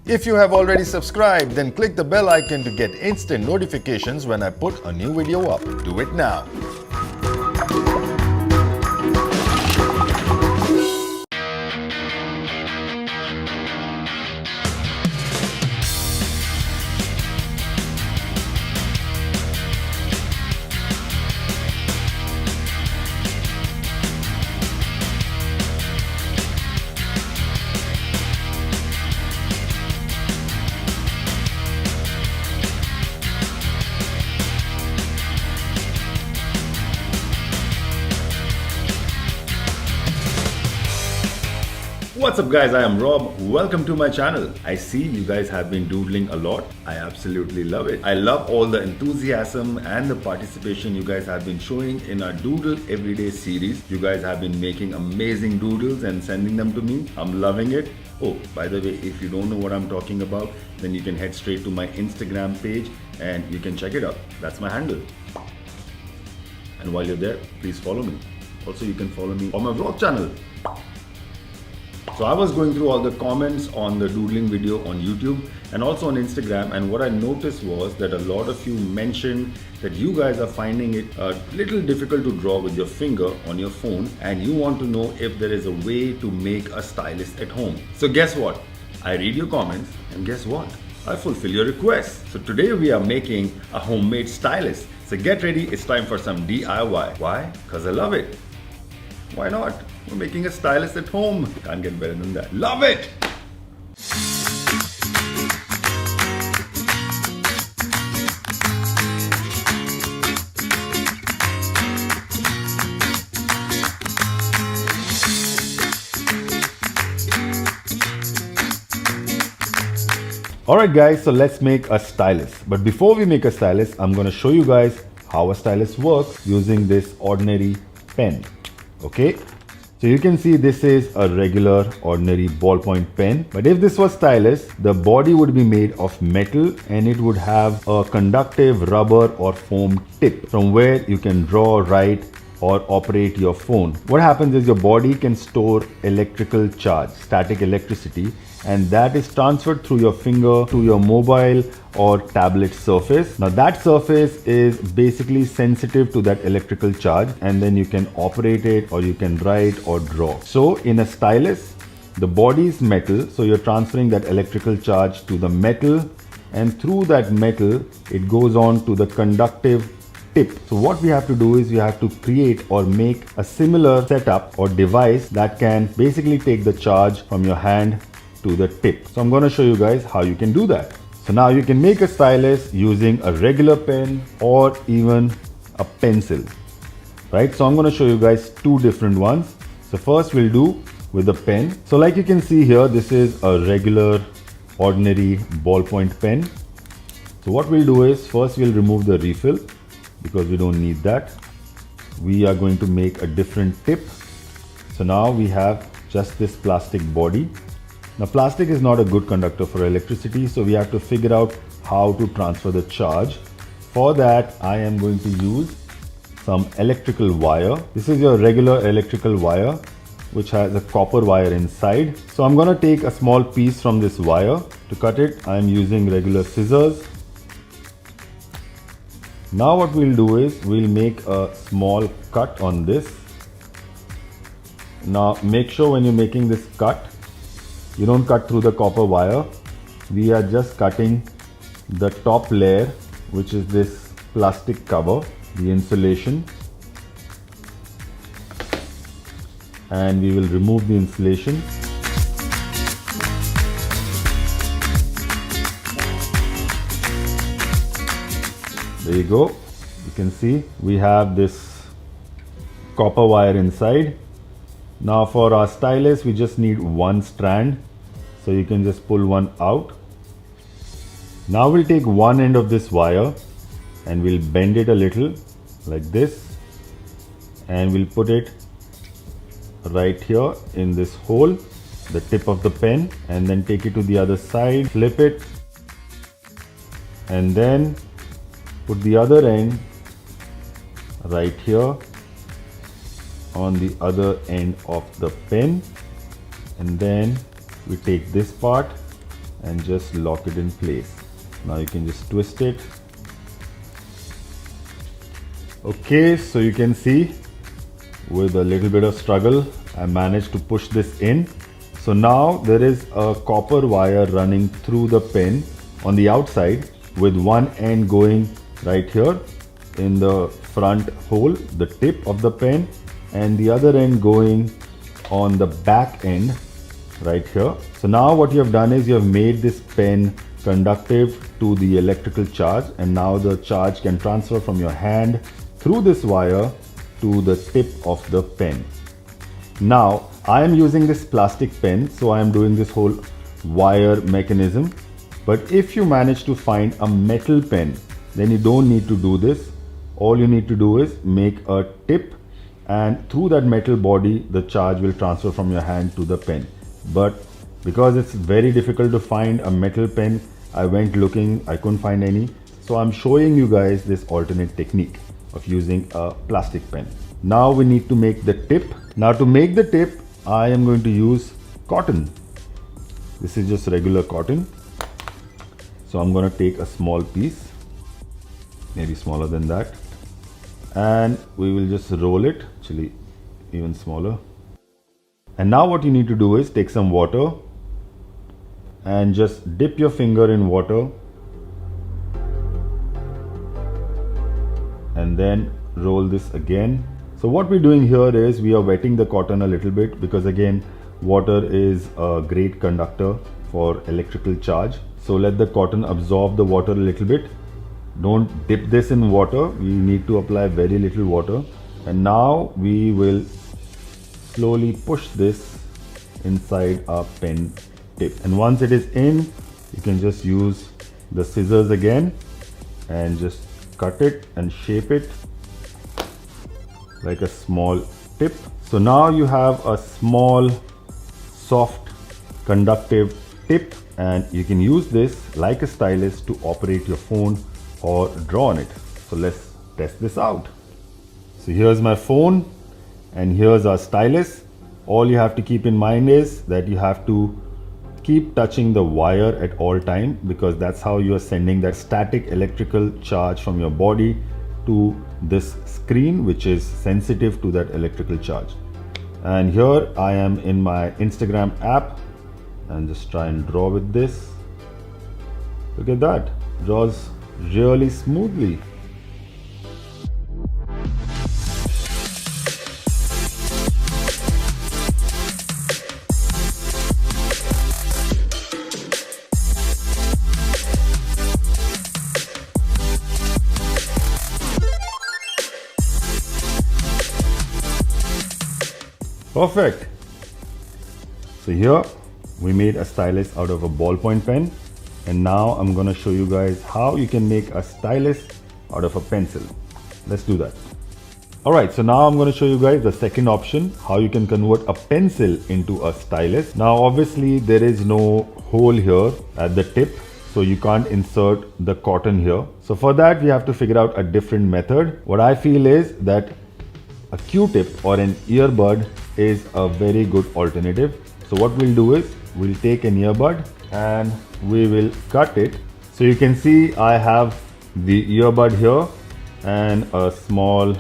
If you have already subscribed, then click the bell icon to get instant notifications when I put a new video up. Do it now. What's up guys, I am Rob. Welcome to my channel. I see you guys have been doodling a lot. I absolutely love it. I love all the enthusiasm and the participation you guys have been showing in our Doodle Everyday series. You guys have been making amazing doodles and sending them to me. I'm loving it. Oh, by the way, if you don't know what I'm talking about, then you can head straight to my Instagram page and you can check it out. That's my handle. And while you're there, please follow me. Also, you can follow me on my vlog channel. So I was going through all the comments on the doodling video on YouTube and also on Instagram, and what I noticed was that a lot of you mentioned that you guys are finding it a little difficult to draw with your finger on your phone, and you want to know if there is a way to make a stylus at home. So guess what? I read your comments, and guess what? I fulfill your request. So today we are making a homemade stylus. So get ready, it's time for some DIY. Why? Because I love it. Why not? We're making a stylus at home. Can't get better than that. Love it! Alright guys, so let's make a stylus. But before we make a stylus, I'm going to show you guys how a stylus works using this ordinary pen. Okay? So you can see this is a regular ordinary ballpoint pen, but if this was stylus, the body would be made of metal and it would have a conductive rubber or foam tip from where you can draw, write or operate your phone. What happens is your body can store electrical charge, static electricity, and that is transferred through your finger to your mobile or tablet surface. Now that surface is basically sensitive to that electrical charge, and then you can operate it or you can write or draw. So in a stylus, the body is metal, so you're transferring that electrical charge to the metal, and through that metal it goes on to the conductive tip. So what we have to do is we have to create or make a similar setup or device that can basically take the charge from your hand to the tip. So I'm going to show you guys how you can do that. So now you can make a stylus using a regular pen or even a pencil, right? So I'm going to show you guys two different ones. So first we'll do with a pen. So like you can see here, this is a regular ordinary ballpoint pen. So what we'll do is first we'll remove the refill because we don't need that. We are going to make a different tip. So now we have just this plastic body. Now plastic is not a good conductor for electricity, so we have to figure out how to transfer the charge. For that, I am going to use some electrical wire. This is your regular electrical wire, which has a copper wire inside. So I'm going to take a small piece from this wire. To cut it, I am using regular scissors. Now what we'll do is we'll make a small cut on this. Now make sure when you're making this cut, you don't cut through the copper wire. We are just cutting the top layer, which is this plastic cover, the insulation. And we will remove the insulation. There you go. You can see we have this copper wire inside. Now for our stylus, we just need one strand. So you can just pull one out. Now we'll take one end of this wire and we'll bend it a little like this. And we'll put it right here in this hole, the tip of the pen, and then take it to the other side, flip it, and then put the other end right here on the other end of the pen, and then we take this part and just lock it in place. Now you can just twist it. Okay, so you can see with a little bit of struggle I managed to push this in. So now there is a copper wire running through the pen on the outside, with one end going right here in the front hole, the tip of the pen, and the other end going on the back end right here. So now what you have done is you have made this pen conductive to the electrical charge, and now the charge can transfer from your hand through this wire to the tip of the pen. Now I am using this plastic pen, so I am doing this whole wire mechanism. But if you manage to find a metal pen, then you don't need to do this. All you need to do is make a tip, and through that metal body the charge will transfer from your hand to the pen. But because it's very difficult to find a metal pen, I went looking, I couldn't find any. So I'm showing you guys this alternate technique of using a plastic pen. Now we need to make the tip. Now to make the tip, I am going to use cotton. This is just regular cotton. So I'm going to take a small piece, maybe smaller than that, and we will just roll it, actually even smaller. And now what you need to do is take some water and just dip your finger in water and then roll this again. So what we're doing here is we are wetting the cotton a little bit, because again water is a great conductor for electrical charge. So let the cotton absorb the water a little bit. Don't dip this in water. We need to apply very little water. And now we will slowly push this inside our pen tip. And once it is in, you can just use the scissors again and just cut it and shape it like a small tip. So now you have a small, soft, conductive tip, and you can use this like a stylus to operate your phone or draw on it. So let's test this out. So here's my phone and here's our stylus. All you have to keep in mind is that you have to keep touching the wire at all time, because that's how you are sending that static electrical charge from your body to this screen, which is sensitive to that electrical charge. And here I am in my Instagram app, and just try and draw with this. Look at that, draws really smoothly. Perfect. So here we made a stylus out of a ballpoint pen, and now I'm gonna show you guys how you can make a stylus out of a pencil. Let's do that. Alright, so now I'm gonna show you guys the second option, how you can convert a pencil into a stylus. Now obviously there is no hole here at the tip, so you can't insert the cotton here. So for that we have to figure out a different method. What I feel is that a Q-tip or an earbud is a very good alternative. So what we'll do is we'll take an earbud and we will cut it. So you can see I have the earbud here and a small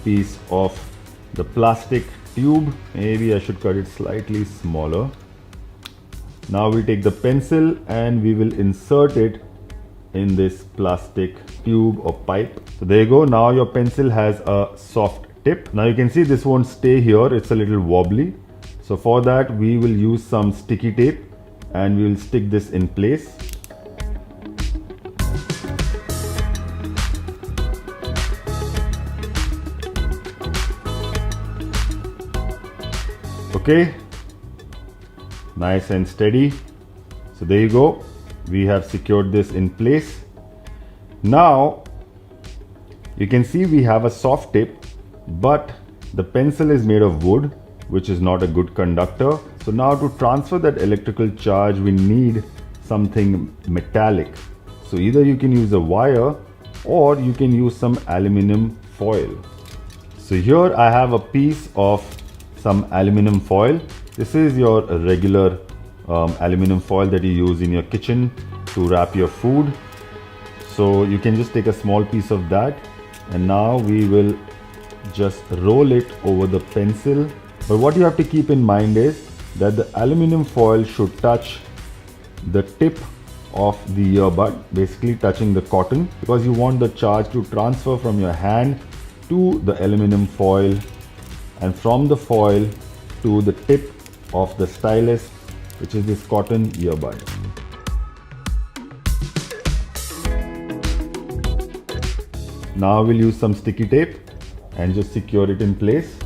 piece of the plastic tube. Maybe I should cut it slightly smaller. Now we'll take the pencil and we will insert it in this plastic tube or pipe. So there you go. Now your pencil has a soft tip. Now you can see this won't stay here. It's a little wobbly. So for that we will use some sticky tape and we will stick this in place. Okay, nice and steady. So there you go. We have secured this in place. Now you can see we have a soft tip, but the pencil is made of wood, which is not a good conductor. So now to transfer that electrical charge, we need something metallic. So either you can use a wire or you can use some aluminum foil. So here I have a piece of some aluminum foil. This is your regular aluminum foil that you use in your kitchen to wrap your food. So you can just take a small piece of that, and now we will just roll it over the pencil. But what you have to keep in mind is that the aluminum foil should touch the tip of the earbud, basically touching the cotton, because you want the charge to transfer from your hand to the aluminum foil and from the foil to the tip of the stylus, which is this cotton earbud. Now we'll use some sticky tape and just secure it in place.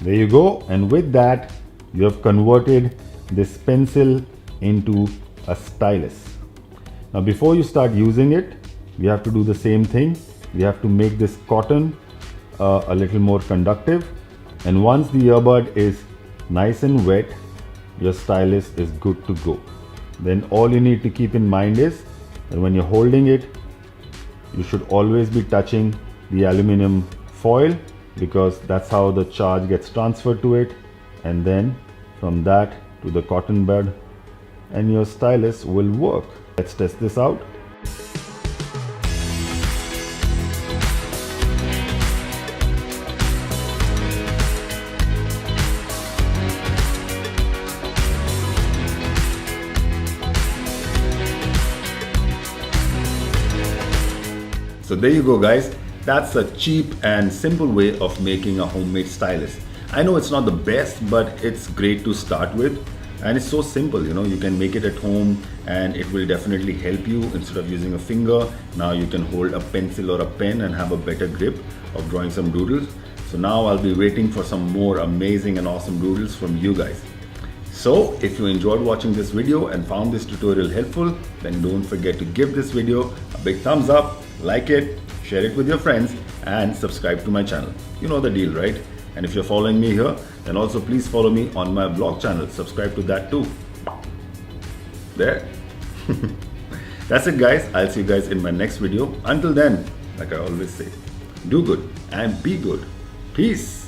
There you go, and with that you have converted this pencil into a stylus. Now before you start using it, we have to do the same thing. We have to make this cotton a little more conductive, and once the earbud is nice and wet, your stylus is good to go. Then all you need to keep in mind is that when you're holding it, you should always be touching the aluminum foil, because that's how the charge gets transferred to it, and then from that to the cotton bud, and your stylus will work. Let's test this out. So there you go, guys. That's a cheap and simple way of making a homemade stylus. I know it's not the best, but it's great to start with, and it's so simple. You can make it at home and it will definitely help you. Instead of using a finger, now you can hold a pencil or a pen and have a better grip of drawing some doodles. So now I'll be waiting for some more amazing and awesome doodles from you guys. So if you enjoyed watching this video and found this tutorial helpful, then don't forget to give this video a big thumbs up, like it, share it with your friends, and subscribe to my channel. You know the deal, right? And if you're following me here, then also please follow me on my vlog channel. Subscribe to that too. There. That's it, guys. I'll see you guys in my next video. Until then, like I always say, do good and be good. Peace.